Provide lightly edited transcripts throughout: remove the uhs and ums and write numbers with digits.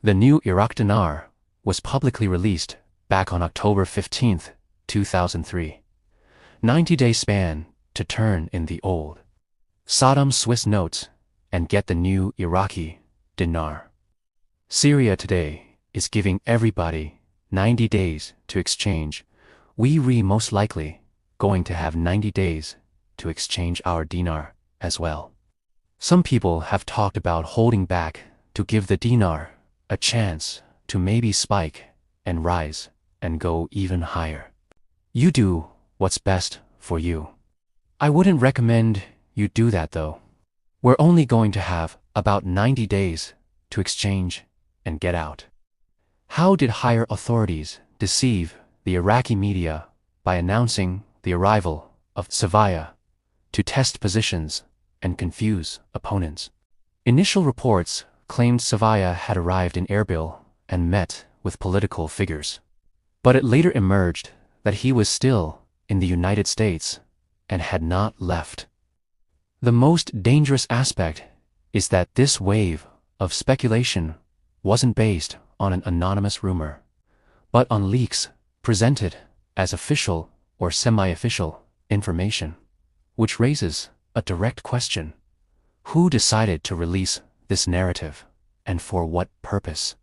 The new Iraq dinar was publicly released back on October 15, 2003. 90-day span to turn in the old Saddam Swiss notes and get the new Iraqi dinar. Syria today is giving everybody 90 days to exchange. We most likely going to have 90 days to exchange our dinar as well. Some people have talked about holding back to give the dinar a chance to maybe spike and rise and go even higher. You do what's best for you. I wouldn't recommend you do that though. We're only going to have about 90 days to exchange and get out. How did higher authorities deceive the Iraqi media by announcing the arrival of Savaya to test positions and confuse opponents? Initial reports claimed Savaya had arrived in Erbil and met with political figures. But it later emerged that he was still in the United States and had not left. The most dangerous aspect is that this wave of speculation wasn't based on an anonymous rumor, but on leaks presented as official or semi-official information, which raises a direct question. Who decided to release this narrative, and for what purpose?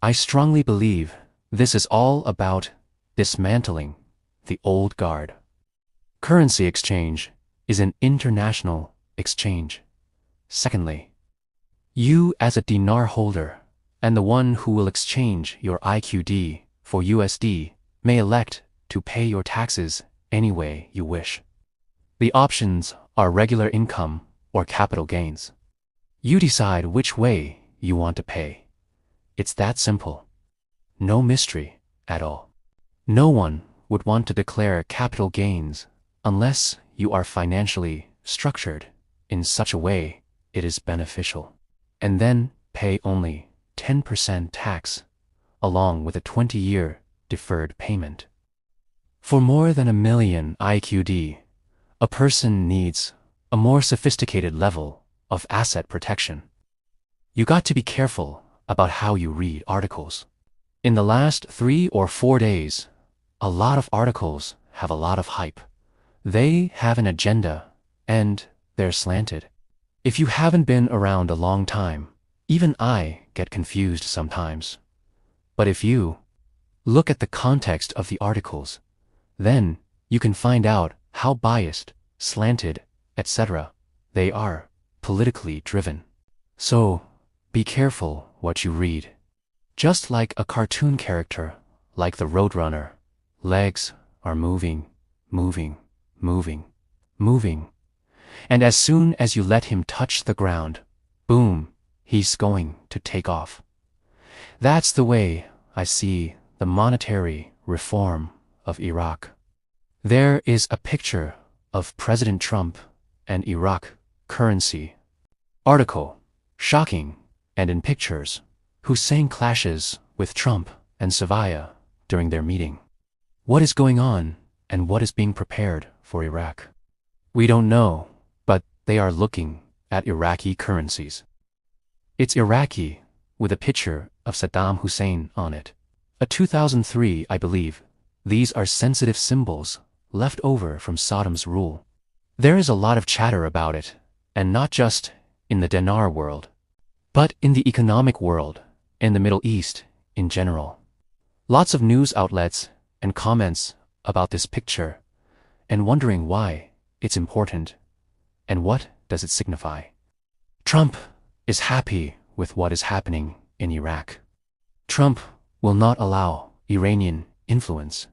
I strongly believe this is all about dismantling the old guard. Currency exchange is an international exchange. Secondly, you as a dinar holder and the one who will exchange your IQD for USD may elect to pay your taxes any way you wish. The options are regular income or capital gains. You decide which way you want to pay. It's that simple. No mystery at all. No one would want to declare capital gains unless you are financially structured in such a way it is beneficial, and then pay only 10% tax along with a 20-year deferred payment. For more than 1 million IQD, a person needs a more sophisticated level of asset protection. You got to be careful about how you read articles. In the last 3 or 4 days, a lot of articles have a lot of hype. They have an agenda, and they're slanted. If you haven't been around a long time, even I get confused sometimes. But if you look at the context of the articles, then you can find out how biased, slanted, etc. they are, politically driven. So, be careful what you read. Just like a cartoon character, like the Roadrunner, legs are moving, moving, moving, moving. And as soon as you let him touch the ground, boom, he's going to take off. That's the way I see the monetary reform of Iraq. There is a picture of President Trump and Iraq currency. Article, shocking, and in pictures, Hussein clashes with Trump and Savaya during their meeting. What is going on and what is being prepared for Iraq? We don't know, but they are looking at Iraqi currencies. It's Iraqi with a picture of Saddam Hussein on it. A 2003, I believe. These are sensitive symbols left over from Saddam's rule. There is a lot of chatter about it, and not just in the dinar world, but in the economic world and the Middle East in general. Lots of news outlets and comments about this picture and wondering why it's important and what does it signify. Trump is happy with what is happening in Iraq. Trump will not allow Iranian influence,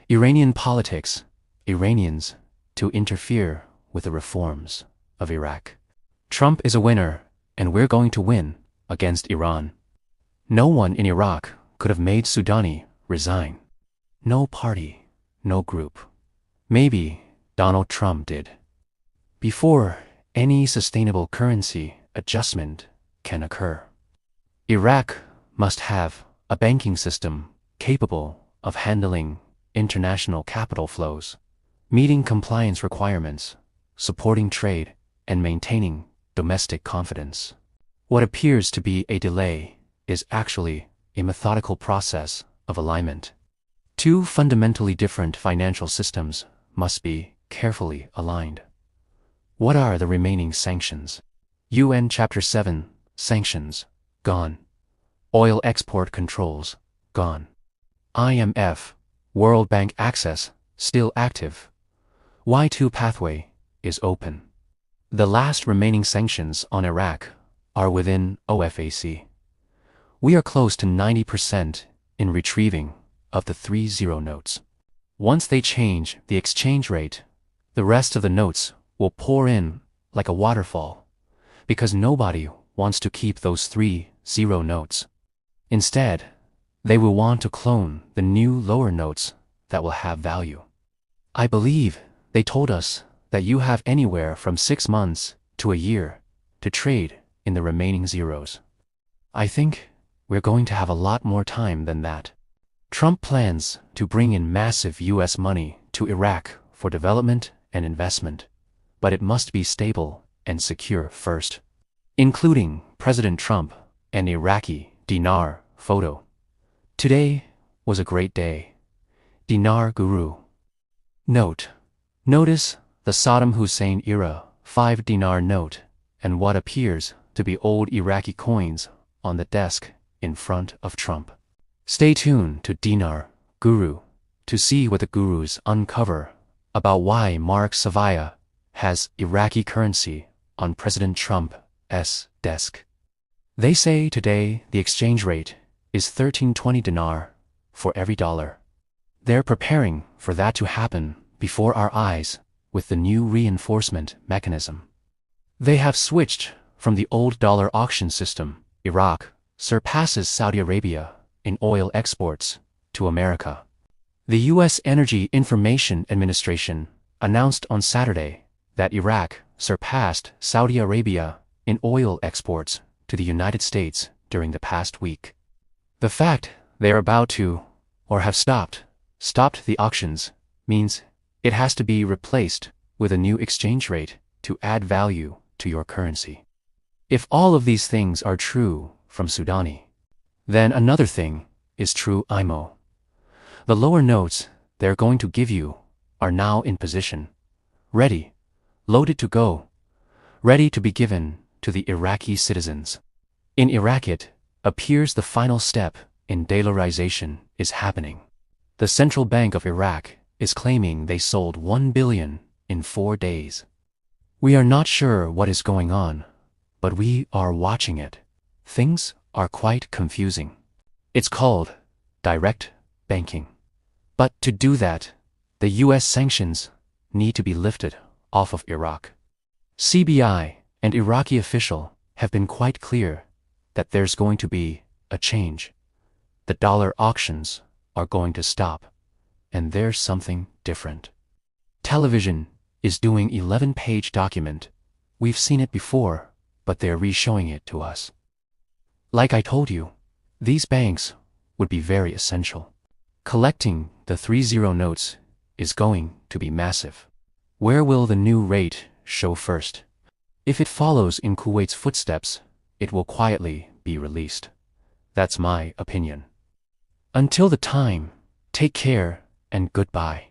Iranian politics, Iranians to interfere with the reforms of Iraq. Trump is a winner, and we're going to win against Iran. No one in Iraq could have made Soudani resign. No party, no group. Maybe Donald Trump did. Before any sustainable currency adjustment can occur, Iraq must have a banking system capable of handling international capital flows, meeting compliance requirements, supporting trade, and maintaining domestic confidence. What appears to be a delay is actually a methodical process of alignment. Two fundamentally different financial systems must be carefully aligned. What are the remaining sanctions? UN Chapter 7, Sanctions, gone. Oil export controls, gone. IMF, World Bank access, still active. Y2 pathway is open. The last remaining sanctions on Iraq are within OFAC. We are close to 90% in retrieving of the 3-0 notes. Once they change the exchange rate, the rest of the notes will pour in like a waterfall, because nobody wants to keep those 3-0 notes. Instead, they will want to clone the new lower notes that will have value. I believe they told us that you have anywhere from 6 months to a year to trade in the remaining zeros. I think we're going to have a lot more time than that. Trump plans to bring in massive US money to Iraq for development and investment, but it must be stable and secure first, including President Trump and Iraqi Dinar photo. Today was a great day. Dinar Guru. Notice the Saddam Hussein era 5 dinar note and what appears to be old Iraqi coins on the desk in front of Trump. Stay tuned to Dinar Guru to see what the gurus uncover about why Mark Savia has Iraqi currency on President Trump's desk. They say today the exchange rate is 1320 dinar for every dollar. They're preparing for that to happen before our eyes with the new reinforcement mechanism. They have switched from the old dollar auction system. Iraq surpasses Saudi Arabia in oil exports to America. The U.S. Energy Information Administration announced on Saturday that Iraq surpassed Saudi Arabia in oil exports to the United States during the past week. The fact they are about to, or have stopped the auctions means it has to be replaced with a new exchange rate to add value to your currency. If all of these things are true from Sudani, then another thing is true IMO. The lower notes they're going to give you are now in position, ready, loaded to go, ready to be given to the Iraqi citizens. In Iraq it appears the final step in dollarization is happening. The Central Bank of Iraq is claiming they sold 1 billion in 4 days. We are not sure what is going on, but we are watching it. Things are quite confusing. It's called direct banking. But to do that, the US sanctions need to be lifted off of Iraq. CBI and Iraqi official have been quite clear that there's going to be a change. The dollar auctions are going to stop, and there's something different. Television is doing 11-page document. We've seen it before, but they're re-showing it to us. Like I told you, these banks would be very essential. Collecting the 3-0 notes is going to be massive. Where will the new rate show first? If it follows in Kuwait's footsteps, it will quietly be released. That's my opinion. Until the time, take care and goodbye.